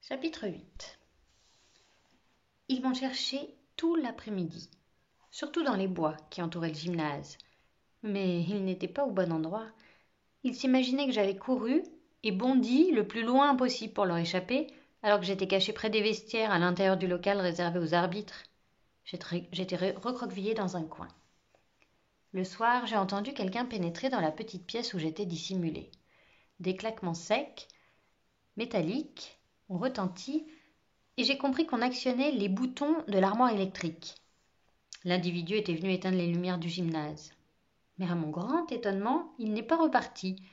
Chapitre 8. Ils m'ont cherché tout l'après-midi, surtout dans les bois qui entouraient le gymnase. Mais ils n'étaient pas au bon endroit. Ils s'imaginaient que j'avais couru et bondi le plus loin possible pour leur échapper, alors que j'étais cachée près des vestiaires à l'intérieur du local réservé aux arbitres. J'étais recroquevillée dans un coin. Le soir, j'ai entendu quelqu'un pénétrer dans la petite pièce où j'étais dissimulée. Des claquements secs, métalliques, ont retenti et j'ai compris qu'on actionnait les boutons de l'armoire électrique. L'individu était venu éteindre les lumières du gymnase. Mais à mon grand étonnement, il n'est pas reparti.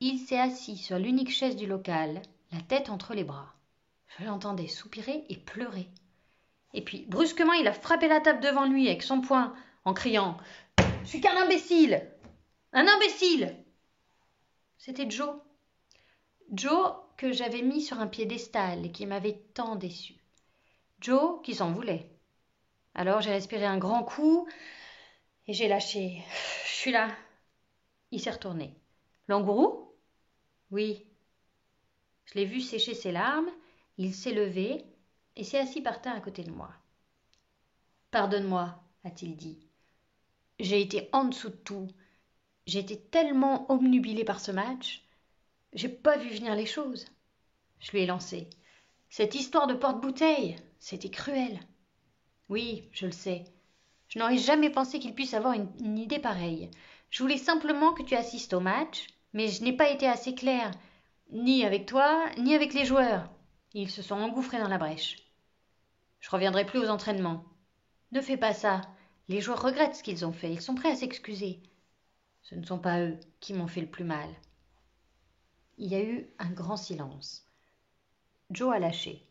Il s'est assis sur l'unique chaise du local, la tête entre les bras. Je l'entendais soupirer et pleurer. Et puis, brusquement, il a frappé la table devant lui avec son poing en criant « Je suis qu'un imbécile ! Un imbécile !» C'était Joe. Joe que j'avais mis sur un piédestal et qui m'avait tant déçu. Joe qui s'en voulait. Alors j'ai respiré un grand coup et j'ai lâché. Je suis là. Il s'est retourné. Langourou ? Oui. Je l'ai vu sécher ses larmes, il s'est levé et s'est assis par terre à côté de moi. Pardonne-moi, a-t-il dit. J'ai été en dessous de tout. J'ai été tellement obnubilée par ce match. J'ai pas vu venir les choses. Je lui ai lancé. Cette histoire de porte-bouteille, c'était cruel. Oui, je le sais. Je n'aurais jamais pensé qu'il puisse avoir une idée pareille. Je voulais simplement que tu assistes au match, mais je n'ai pas été assez claire, ni avec toi, ni avec les joueurs. Ils se sont engouffrés dans la brèche. Je reviendrai plus aux entraînements. Ne fais pas ça. Les joueurs regrettent ce qu'ils ont fait. Ils sont prêts à s'excuser. Ce ne sont pas eux qui m'ont fait le plus mal. Il y a eu un grand silence. Joe a lâché.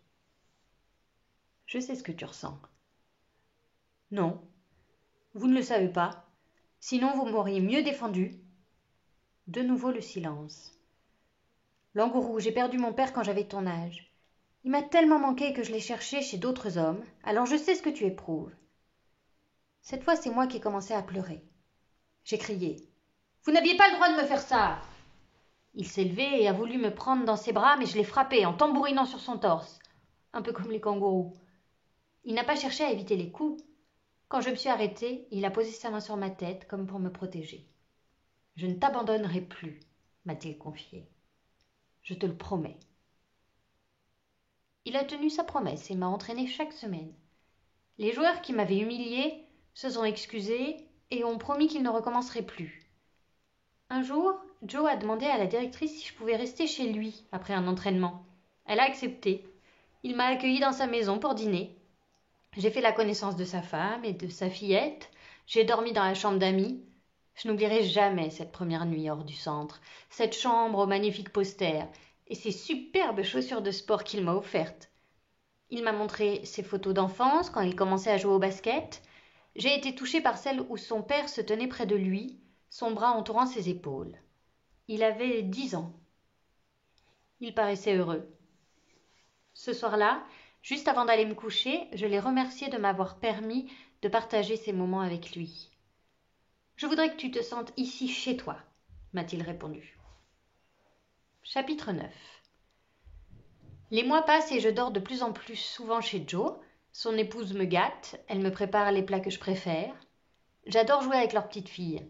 Je sais ce que tu ressens. Non. Vous ne le savez pas. Sinon, vous m'auriez mieux défendu. De nouveau le silence. Langourou, j'ai perdu mon père quand j'avais ton âge. Il m'a tellement manqué que je l'ai cherché chez d'autres hommes, alors je sais ce que tu éprouves. Cette fois, c'est moi qui ai commencé à pleurer. J'ai crié. Vous n'aviez pas le droit de me faire ça. Il s'est levé et a voulu me prendre dans ses bras, mais je l'ai frappé en tambourinant sur son torse, un peu comme les kangourous. Il n'a pas cherché à éviter les coups. Quand je me suis arrêtée, il a posé sa main sur ma tête, comme pour me protéger. Je ne t'abandonnerai plus, m'a-t-il confié. Je te le promets. Il a tenu sa promesse et m'a entraînée chaque semaine. Les joueurs qui m'avaient humiliée se sont excusés et ont promis qu'ils ne recommenceraient plus. Un jour, Joe a demandé à la directrice si je pouvais rester chez lui après un entraînement. Elle a accepté. Il m'a accueillie dans sa maison pour dîner. J'ai fait la connaissance de sa femme et de sa fillette. J'ai dormi dans la chambre d'amis. Je n'oublierai jamais cette première nuit hors du centre, cette chambre aux magnifiques posters et ces superbes chaussures de sport qu'il m'a offertes. Il m'a montré ses photos d'enfance quand il commençait à jouer au basket. J'ai été touchée par celle où son père se tenait près de lui, son bras entourant ses épaules. Il avait 10 ans. Il paraissait heureux. Ce soir-là, juste avant d'aller me coucher, je l'ai remercié de m'avoir permis de partager ces moments avec lui. « Je voudrais que tu te sentes ici chez toi, » m'a-t-il répondu. Chapitre 9. Les mois passent et je dors de plus en plus souvent chez Joe. Son épouse me gâte, elle me prépare les plats que je préfère. J'adore jouer avec leur petite fille.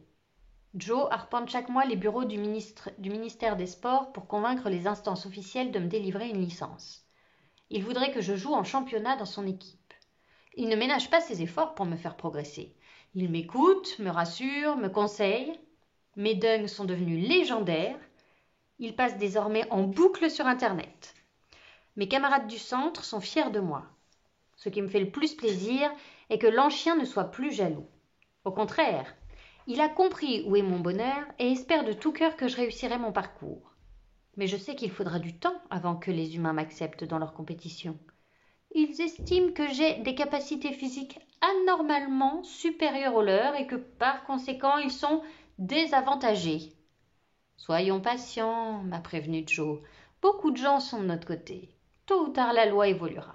Joe arpente chaque mois les bureaux du ministère des Sports pour convaincre les instances officielles de me délivrer une licence. Il voudrait que je joue en championnat dans son équipe. Il ne ménage pas ses efforts pour me faire progresser. Il m'écoute, me rassure, me conseille. Mes dunks sont devenus légendaires. Ils passent désormais en boucle sur Internet. Mes camarades du centre sont fiers de moi. Ce qui me fait le plus plaisir est que l'ancien ne soit plus jaloux. Au contraire, il a compris où est mon bonheur et espère de tout cœur que je réussirai mon parcours. Mais je sais qu'il faudra du temps avant que les humains m'acceptent dans leur compétition. Ils estiment que j'ai des capacités physiques anormalement supérieures aux leurs et que par conséquent ils sont désavantagés. Soyons patients, m'a prévenu Joe. Beaucoup de gens sont de notre côté. Tôt ou tard, la loi évoluera.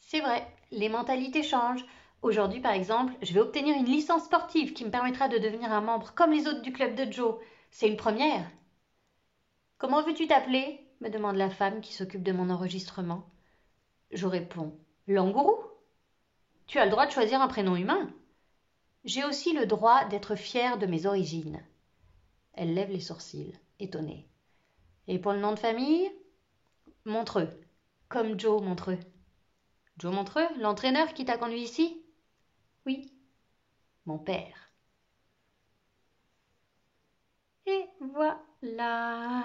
C'est vrai, les mentalités changent. Aujourd'hui, par exemple, je vais obtenir une licence sportive qui me permettra de devenir un membre comme les autres du club de Joe. C'est une première. Comment veux-tu t'appeler ? me demande la femme qui s'occupe de mon enregistrement. Je réponds Langourou. Tu as le droit de choisir un prénom humain. J'ai aussi le droit d'être fière de mes origines. Elle lève les sourcils, étonnée. Et pour le nom de famille? Montreux, comme Joe Montreux. Joe Montreux, l'entraîneur qui t'a conduit ici? Oui, mon père. Et voilà.